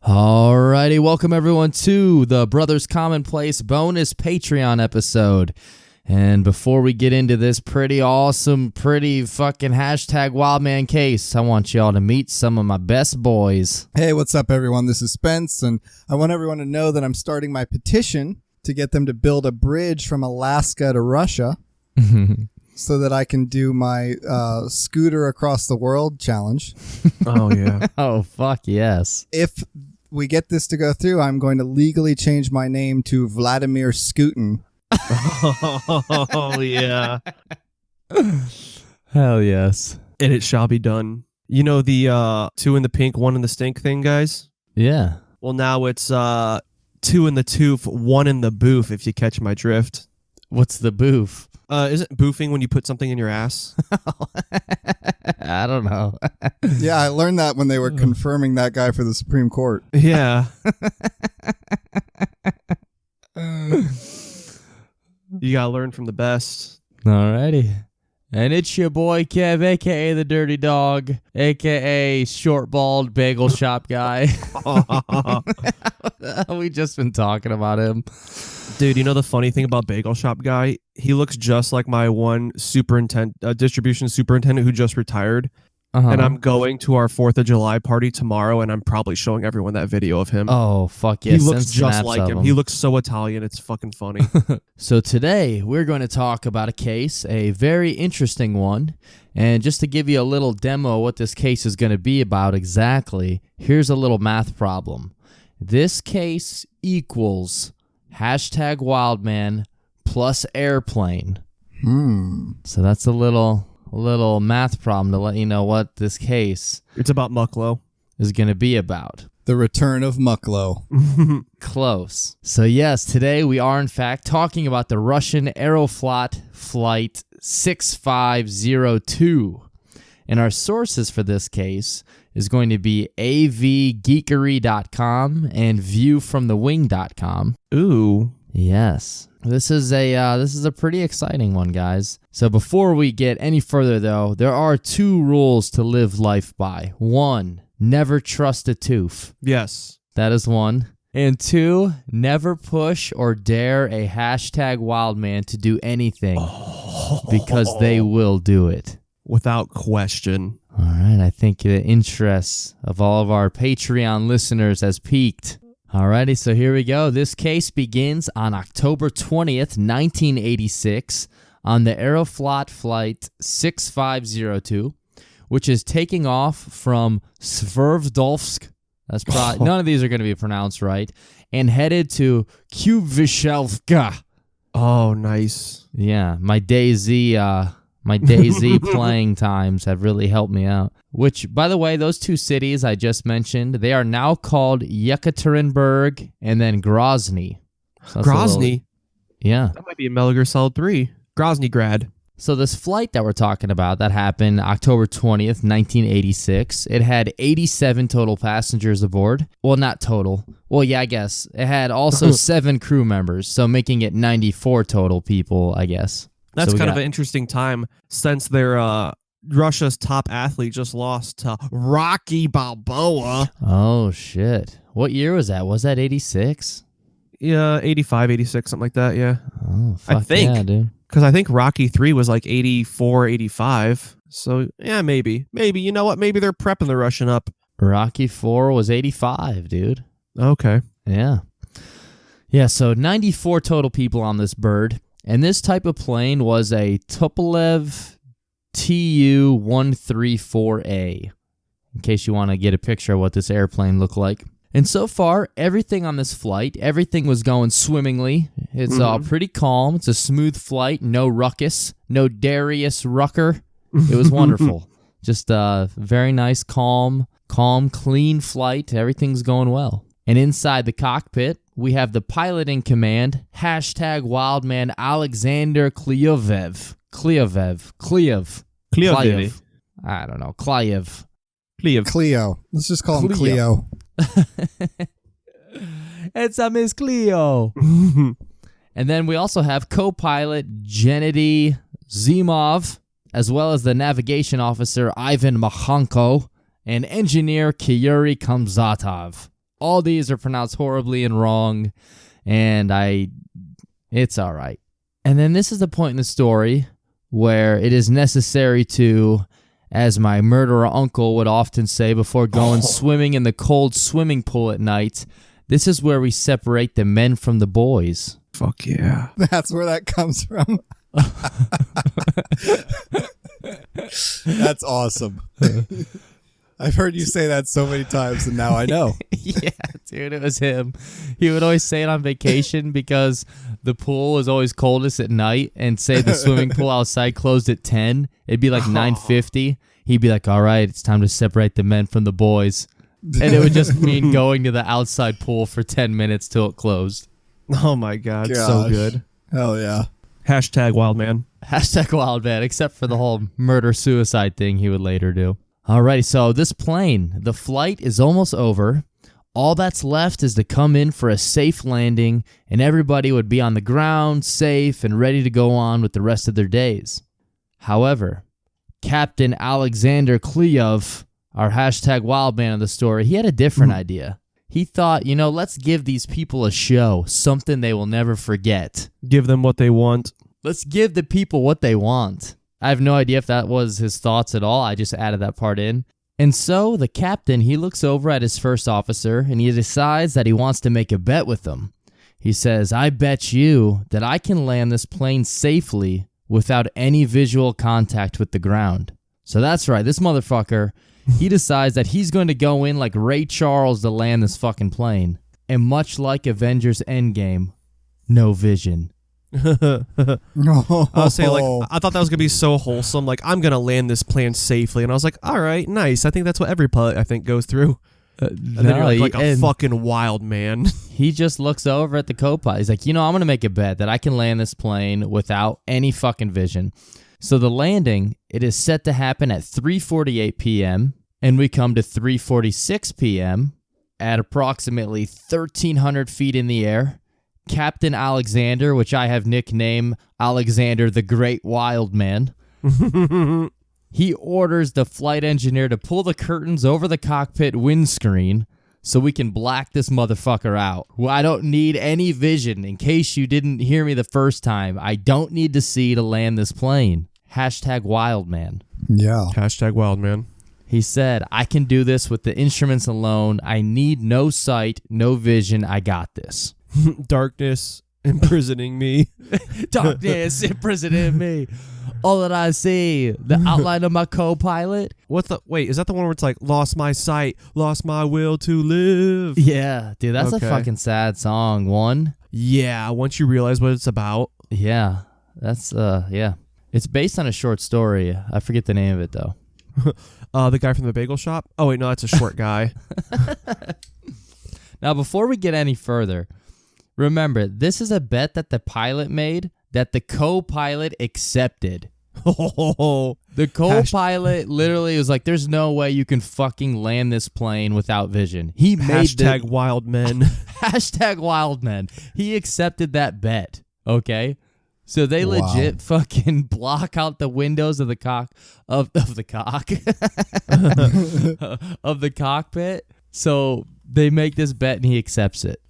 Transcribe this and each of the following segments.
Alrighty, welcome everyone to the Brothers Commonplace bonus Patreon episode. And before we get into this pretty awesome, pretty fucking hashtag Wildman case, I want y'all to meet some of my best boys. Hey, what's up everyone? This is Spence, and I want everyone to know that I'm starting my petition to get them to build a bridge from Alaska to Russia so that I can do my scooter across the world challenge. Oh, yeah. Oh, fuck yes. If we get this to go through, I'm going to legally change my name to Vladimir Scootin. Oh, yeah. Hell yes. And it shall be done. You know the 2 in the pink, 1 in the stink thing, guys? Yeah. Well, now it's 2 in the tooth, 1 in the boof, if you catch my drift. What's the boof? Isn't boofing when you put something in your ass? I don't know. Yeah, I learned that when they were confirming that guy for the Supreme Court. Yeah. You gotta learn from the best. Alrighty. And it's your boy Kev, a.k.a. the Dirty Dog, a.k.a. Short Bald Bagel Shop Guy. We just been talking about him. Dude, you know the funny thing about Bagel Shop Guy? He looks just like my one distribution superintendent who just retired. And I'm going to our 4th of July party tomorrow, and I'm probably showing everyone that video of him. Oh, fuck yes. He looks just like him. He looks so Italian. It's fucking funny. So today, we're going to talk about a case, a very interesting one. And just to give you a little demo of what this case is going to be about exactly, here's a little math problem. This case equals hashtag Wildman plus airplane. So that's a little math problem to let you know what this case It's about Mucklow. is going to be about. The return of Mucklow. Close. So yes, today we are in fact talking about the Russian Aeroflot flight 6502. And our sources for this case is going to be avgeekery.com and viewfromthewing.com. Ooh. Yes. This is a pretty exciting one, guys. So before we get any further, though, there are 2 rules to live life by. 1, never trust a tooth. Yes. That is 1. And 2, never push or dare a hashtag Wildman to do anything because they will do it. Without question. All right, I think the interest of all of our Patreon listeners has peaked. Alrighty, so here we go. This case begins on October 20th, 1986, on the Aeroflot flight 6502, which is taking off from Sverdlovsk. That's probably none of these are going to be pronounced right, and headed to Kubvishelka. Oh, nice. Yeah, my DayZ playing times have really helped me out. Which, by the way, those 2 cities I just mentioned, they are now called Yekaterinburg and then Grozny. So Grozny? Yeah. That might be in Metal Gear Solid 3. Grozny grad. So this flight that we're talking about, that happened October 20th, 1986. It had 87 total passengers aboard. Well, not total. Well, yeah, I guess. It had also 7 crew members, so making it 94 total people, I guess. That's so kind of an interesting time since their Russia's top athlete just lost to Rocky Balboa. Oh, shit. What year was that? Was that 86? Yeah, 85, 86, something like that, yeah. Oh, fuck I think, yeah, dude. because I think Rocky 3 was like 84, 85. So, yeah, maybe. Maybe, you know what? Maybe they're prepping the Russian up. Rocky 4 was 85, dude. Okay. Yeah. Yeah, so 94 total people on this bird. And this type of plane was a Tupolev Tu-134A, in case you want to get a picture of what this airplane looked like. And so far, everything on this flight, everything was going swimmingly. It's pretty calm. It's a smooth flight. No ruckus. No Darius Rucker. It was wonderful. Just a very nice, calm, clean flight. Everything's going well. And inside the cockpit, we have the pilot in command, hashtag Wildman Alexander Klyev. I don't know. Klyev. Cleo. Let's just call him Cleo. It's a Miss Cleo. And then we also have co-pilot Gennady Zimov, as well as the navigation officer Ivan Makhanko, and engineer Kyuri Kamzatov. all these are pronounced horribly and wrong, and it's all right. And then this is the point in the story where it is necessary to, as my murderer uncle would often say before going swimming in the cold swimming pool at night, this is where we separate the men from the boys. Fuck yeah. That's where that comes from. That's awesome. I've heard you say that so many times, and now I know. Yeah, dude, it was him. He would always say it on vacation because the pool was always coldest at night, and say the swimming pool outside closed at 10. It'd be like 9:50. He'd be like, all right, it's time to separate the men from the boys. And it would just mean going to the outside pool for 10 minutes till it closed. Oh, my God. So good. Hell yeah. Hashtag wild man. Hashtag wild man, except for the whole murder-suicide thing he would later do. Alrighty, so this plane, the flight is almost over. All that's left is to come in for a safe landing, and everybody would be on the ground, safe, and ready to go on with the rest of their days. However, Captain Alexander Kleov, our hashtag wild man of the story, he had a different idea. He thought, let's give these people a show, something they will never forget. Give them what they want. Let's give the people what they want. I have no idea if that was his thoughts at all. I just added that part in. And so the captain, he looks over at his first officer and he decides that he wants to make a bet with them. He says, I bet you that I can land this plane safely without any visual contact with the ground. So that's right, this motherfucker, he decides that he's going to go in like Ray Charles to land this fucking plane. And much like Avengers Endgame, no vision. I was saying, I thought that was gonna be so wholesome. Like, I'm gonna land this plane safely, and I was like, all right, nice. I think that's what every pilot goes through. And then you're like a fucking wild man. He just looks over at the co-pilot. He's like, I'm gonna make a bet that I can land this plane without any fucking vision. So the landing, it is set to happen at 3:48 p.m. and we come to 3:46 p.m. at approximately 1,300 feet in the air. Captain Alexander, which I have nicknamed Alexander the Great Wild Man, he orders the flight engineer to pull the curtains over the cockpit windscreen so we can black this motherfucker out. Well, I don't need any vision. In case you didn't hear me the first time, I don't need to see to land this plane. Hashtag wild man. Yeah. Hashtag wild man. He said, I can do this with the instruments alone. I need no sight, no vision. I got this. Darkness imprisoning me. Darkness imprisoning me. All that I see, the outline of my co-pilot. Wait, is that the one where it's like, lost my sight, lost my will to live? Yeah, dude, that's a fucking sad song. One. Yeah, once you realize what it's about. Yeah, that's, yeah. It's based on a short story. I forget the name of it, though. The guy from the bagel shop? Oh, wait, no, that's a short guy. Now, before we get any further, remember, this is a bet that the pilot made that the co-pilot accepted. The co-pilot literally was like, there's no way you can fucking land this plane without vision. He made hashtag wild men. Hashtag wild men. He accepted that bet, okay? So they legit fucking block out the windows of the of the cockpit. So they make this bet and he accepts it.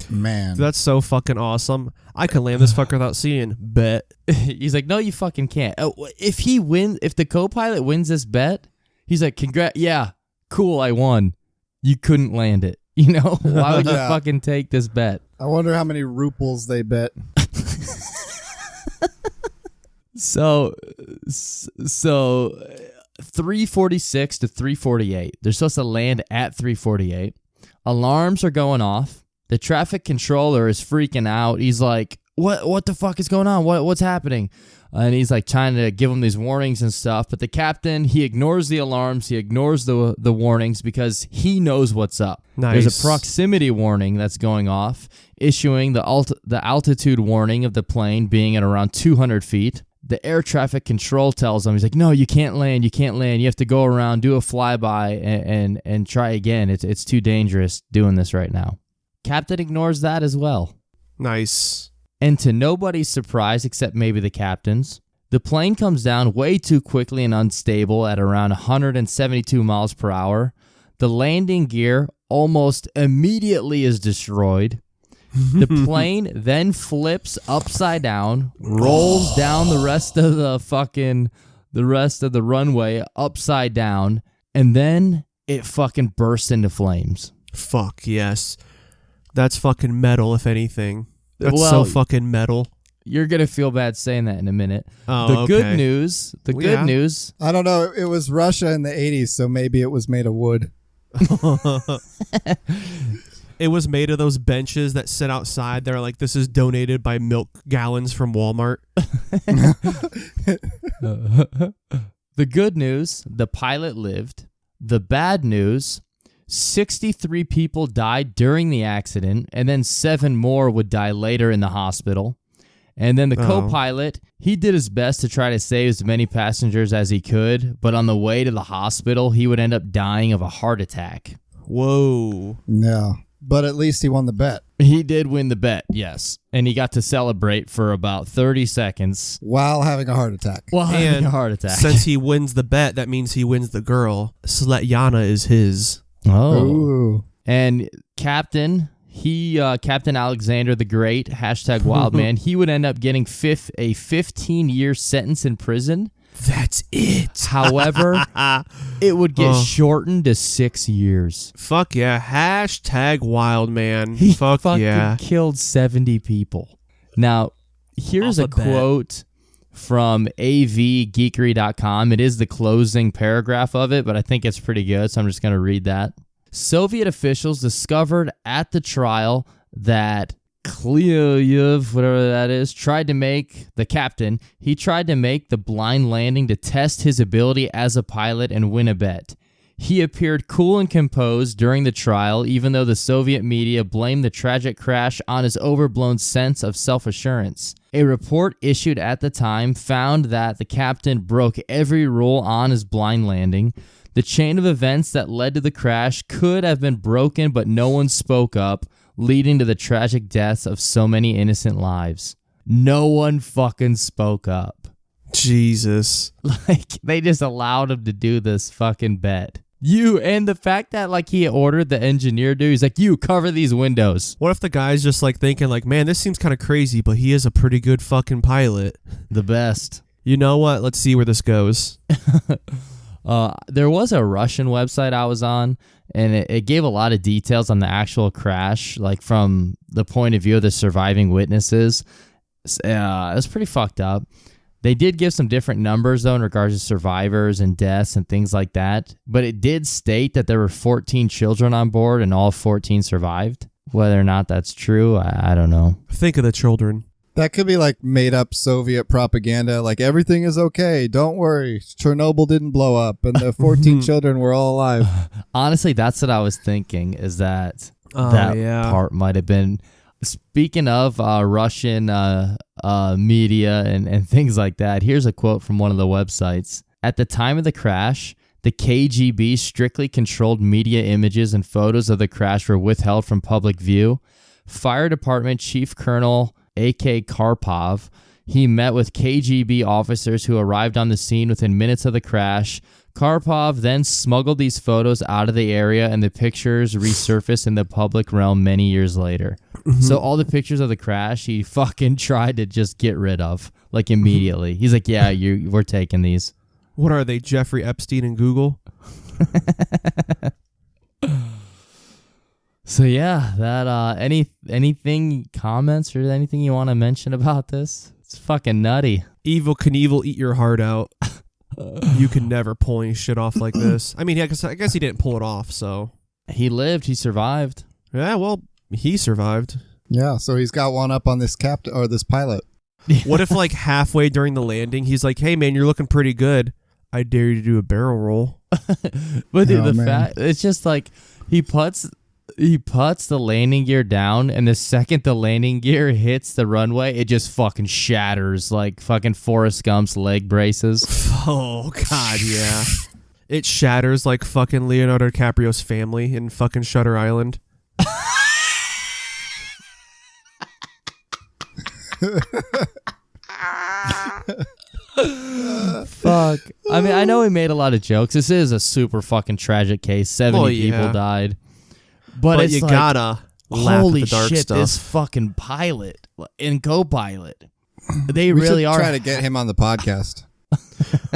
Man. That's so fucking awesome. I can land this fucker without seeing. Bet. He's like, no, you fucking can't. If the co-pilot wins this bet, he's like, yeah, cool, I won. You couldn't land it. Why would you fucking take this bet? I wonder how many ruples they bet. So 3:46 to 3:48. They're supposed to land at 3:48. Alarms are going off. The traffic controller is freaking out. He's like, what the fuck is going on? What's happening? And he's like trying to give them these warnings and stuff. But the captain, he ignores the alarms. He ignores the warnings because he knows what's up. Nice. There's a proximity warning that's going off, issuing the altitude warning of the plane being at around 200 feet. The air traffic control tells him, he's like, no, you can't land. You can't land. You have to go around, do a flyby, and try again. It's too dangerous doing this right now. Captain ignores that as well. Nice. And to nobody's surprise, except maybe the captain's, the plane comes down way too quickly and unstable at around 172 miles per hour. The landing gear almost immediately is destroyed. The plane then flips upside down, rolls down the rest of the runway upside down, and then it fucking bursts into flames. Fuck yes. That's fucking metal, if anything. That's so fucking metal. You're going to feel bad saying that in a minute. Oh, good news. Good news. I don't know. It was Russia in the 80s, so maybe it was made of wood. It was made of those benches that sit outside. They're like, this is donated by milk gallons from Walmart. The good news, the pilot lived. The bad news, 63 people died during the accident, and then 7 more would die later in the hospital. And then the co-pilot, he did his best to try to save as many passengers as he could, but on the way to the hospital, he would end up dying of a heart attack. Whoa. No. But at least he won the bet. He did win the bet, yes. And he got to celebrate for about 30 seconds. While having a heart attack. Since he wins the bet, that means he wins the girl. Svetlana is his. Oh. Ooh. And Captain Alexander the Great, #Wildman, he would end up getting a 15-year sentence in prison. That's it. However, it would get shortened to 6 years. Fuck yeah. #Wildman. He Fuck fucking yeah. killed 70 people. Now, here's a quote from avgeekery.com. It is the closing paragraph of it, but I think it's pretty good, so I'm just going to read that. Soviet officials discovered at the trial that Klyayev, whatever that is, tried to make the blind landing to test his ability as a pilot and win a bet. He appeared cool and composed during the trial, even though the Soviet media blamed the tragic crash on his overblown sense of self-assurance. A report issued at the time found that the captain broke every rule on his blind landing. The chain of events that led to the crash could have been broken, but no one spoke up, leading to the tragic deaths of so many innocent lives. No one fucking spoke up. Jesus. Like, they just allowed him to do this fucking bet. And the fact that, like, he ordered the engineer dude, he's like, you cover these windows. What if the guy's just, like, thinking, like, man, this seems kind of crazy, but he is a pretty good fucking pilot. The best. You know what? Let's see where this goes. There was a Russian website I was on, and it gave a lot of details on the actual crash, like from the point of view of the surviving witnesses. It was pretty fucked up. They did give some different numbers, though, in regards to survivors and deaths and things like that. But it did state that there were 14 children on board and all 14 survived. Whether or not that's true, I don't know. Think of the children. That could be like made up Soviet propaganda. Like, everything is okay. Don't worry. Chernobyl didn't blow up and the 14 children were all alive. Honestly, that's what I was thinking, is that part might have been. Speaking of Russian media and things like that, here's a quote from one of the websites. At the time of the crash, the KGB strictly controlled media images and photos of the crash were withheld from public view. Fire Department Chief Colonel A.K. Karpov, he met with KGB officers who arrived on the scene within minutes of the crash. Karpov then smuggled these photos out of the area, and the pictures resurfaced in the public realm many years later. Mm-hmm. So all the pictures of the crash, he fucking tried to just get rid of, like, immediately. He's like, yeah, we're taking these. What are they, Jeffrey Epstein and Google? So yeah, that anything comments or anything you want to mention about this? It's fucking nutty. Evel Knievel, eat your heart out. You can never pull any shit off like this. I mean, I guess he didn't pull it off, so. He lived. He survived. Yeah, well, he survived. Yeah, so he's got one up on this captain or this pilot. What if, like, halfway during the landing, he's like, hey, man, you're looking pretty good. I dare you to do a barrel roll. But dude, fact, it's just like he puts the landing gear down, and the second the landing gear hits the runway, it just fucking shatters like fucking Forrest Gump's leg braces. Oh, God, yeah. It shatters like fucking Leonardo DiCaprio's family in fucking Shutter Island. Fuck. I mean, I know we made a lot of jokes. This is a super fucking tragic case. 70 people died. But it's you like, gotta laugh holy at the dark shit, stuff. this fucking pilot and co-pilot. They We really should are. try to get him on the podcast.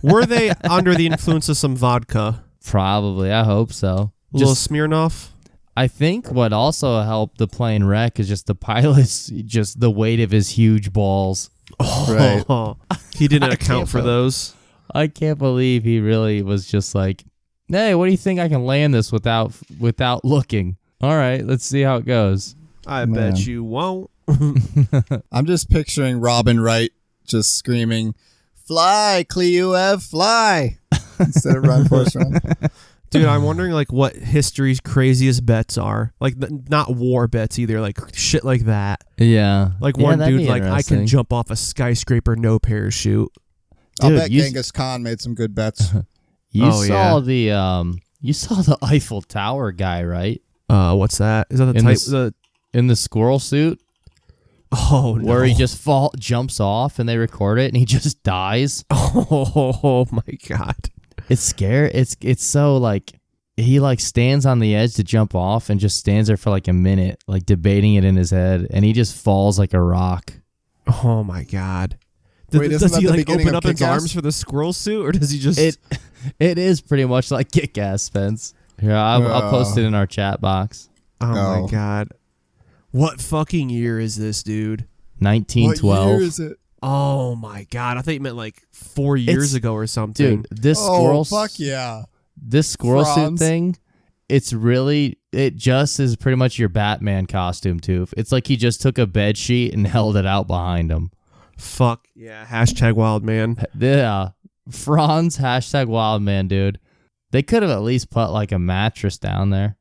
Were they under the influence of some vodka? Probably. I hope so. A little Smirnoff? I think what also helped the plane wreck is just the pilot's, just the weight of his huge balls. Right. He didn't I account can't for believe- those. I can't believe he really was just like, hey, what do you think I can land this without looking? All right, let's see how it goes. I Man. bet you won't. I'm just picturing Robin Wright just screaming, "Fly, Cleuev, fly!" instead of run, force, run. Dude, I'm wondering like what history's craziest bets are. Like not war bets either, like shit like that. Yeah. Like Yeah, one that'd dude be like I interesting. can jump off a skyscraper no parachute. I'll Dude, bet you- Genghis Khan made some good bets. You Oh, saw yeah. you saw the Eiffel Tower guy, right? What's that? Is that the In type this- the In the squirrel suit, Oh no. where he just jumps off and they record it and he just dies. Oh my god. It's scary. It's so like he like stands on the edge to jump off and just stands there for like a minute, like debating it in his head, and he just falls like a rock. Oh my god. Wait, isn't does that he the like beginning open of up his Kick-Ass? arms for the squirrel suit, or does he just It is pretty much like Kick-Ass, Spence. Here, I'll post it in our chat box. Oh Oh. my god. What fucking year is this, dude? 1912. What year is it? Oh my god. I thought you meant like 4 years It's- ago or something. Dude, this Oh, squirrel fuck yeah. this squirrel suit Franz. thing, it just is pretty much your Batman costume too. It's like he just took a bed sheet and held it out behind him. Fuck. Yeah, hashtag wild man. Yeah. Franz hashtag wild man, dude. They could have at least put like a mattress down there.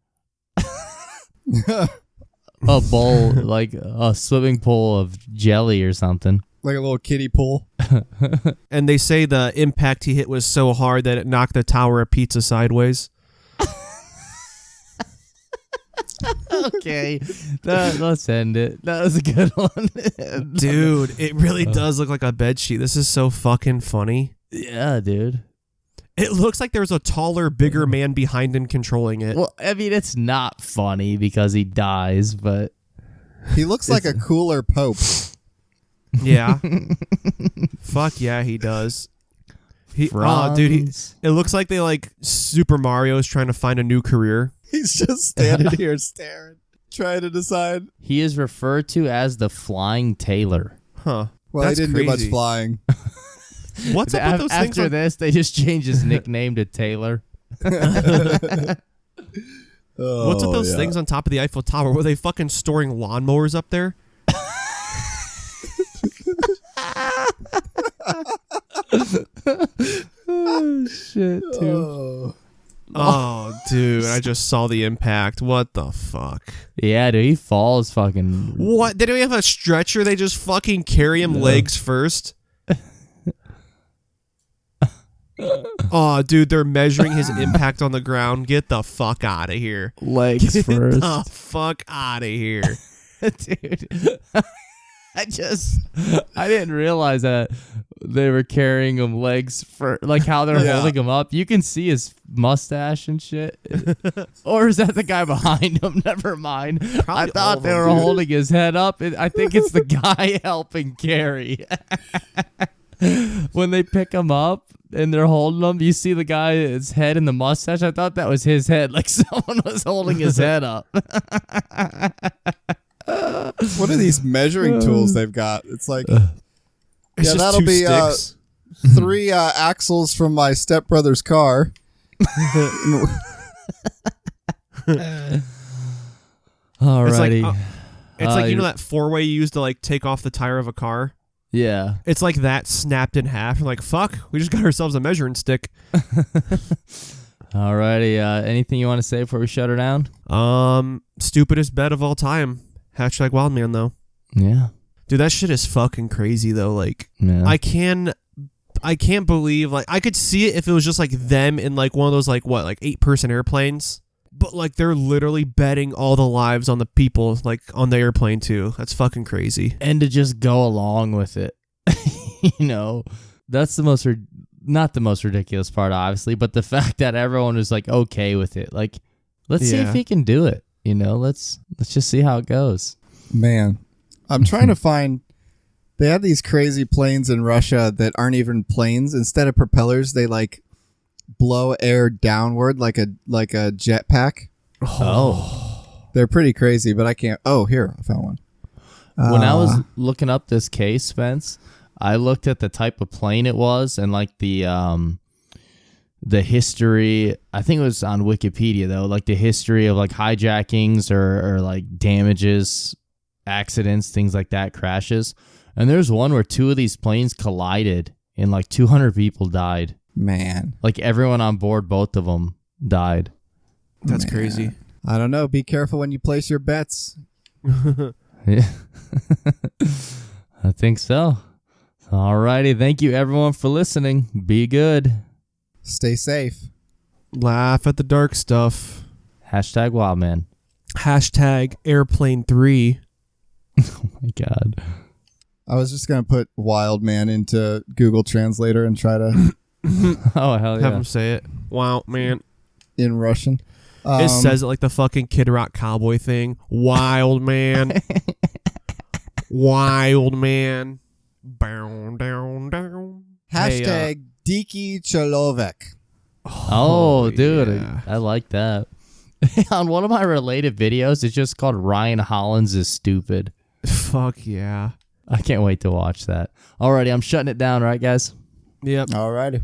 A bowl, like a swimming pool of jelly or something. Like a little kiddie pool. And they say the impact he hit was so hard that it knocked the tower of pizza sideways. Okay. Let's end it. That was a good one. Dude, it really does look like a bed sheet. This is so fucking funny. Yeah, dude. It looks like there's a taller, bigger man behind him controlling it. Well, I mean, it's not funny because he dies, but He looks like a cooler pope. Yeah. Fuck yeah, he does. Dude, Franz. it looks like they like Super Mario is trying to find a new career. He's just standing here staring, trying to decide. He is referred to as the Flying Tailor. Huh. Well, That's he didn't do much crazy. flying. What's up with those things? After on- this, they just changed his nickname to Taylor. What's Oh, with those things on top of the Eiffel Tower? Were they fucking storing lawnmowers up there? Oh, shit, dude. Oh. Oh, dude, I just saw the impact. What the fuck? Yeah, dude, he falls fucking... What? They don't have a stretcher. They just fucking carry him legs first. Oh, dude, they're measuring his impact on the ground. Get the fuck out of here. legs Get first. the fuck out of here. Dude, I didn't realize that they were carrying him legs for, like how they're Yeah. holding him up. You can see his mustache and shit. Or is that the guy behind him? Never mind. I Probably all thought of they them, were dude. holding his head up. I think it's the guy helping carry. When they pick him up and they're holding him, you see the guy's head in the mustache. I thought that was his head, like someone was holding his head up. What are these measuring tools they've got? It's like It's Yeah, just that'll two be, sticks. 3 axles from my stepbrother's car. Alrighty. It's like you know you're- that 4-way you use to like take off the tire of a car? Yeah. It's like that snapped in half. You're like, fuck, we just got ourselves a measuring stick. Alrighty. Anything you want to say before we shut her down? Stupidest bet of all time. Hashtag wild man though. Yeah. Dude, that shit is fucking crazy though. Like Yeah. I can't believe, like, I could see it if it was just like them in like one of those like 8-person airplanes. But like they're literally betting all the lives on the people like on the airplane too. That's fucking crazy. And to just go along with it. You know, that's the most not the most ridiculous part, obviously, but the fact that everyone was like okay with it. Like, let's see if he can do it. You know, let's just see how it goes. Man, I'm trying to find. They have these crazy planes in Russia that aren't even planes. Instead of propellers, they like blow air downward like a jetpack. Oh, they're pretty crazy, but I can't. Oh, here, I found one. When I was looking up this case, Spence, I looked at the type of plane it was and like the history. I think it was on Wikipedia though, like the history of like hijackings or like damages, accidents, things like that, crashes. And there's one where 2 of these planes collided and like 200 people died. Man, like everyone on board, both of them died. That's crazy. I don't know. Be careful when you place your bets. Yeah, I think so. Alrighty, thank you everyone for listening. Be good. Stay safe. Laugh at the dark stuff. #Wildman. #Airplane 3. Oh my God. I was just gonna put Wild Man into Google Translator and try to Oh hell yeah. Have him say it. Wow, man. in Russian. It says it like the fucking Kid Rock cowboy thing. Wild man. Wild man. Bow, down, down. #Diki Chalovek. Oh, dude, yeah. I like that. On one of my related videos, it's just called Ryan Hollins is Stupid. Fuck yeah. I can't wait to watch that. Alrighty, I'm shutting it down, right, guys? Yep. Alrighty.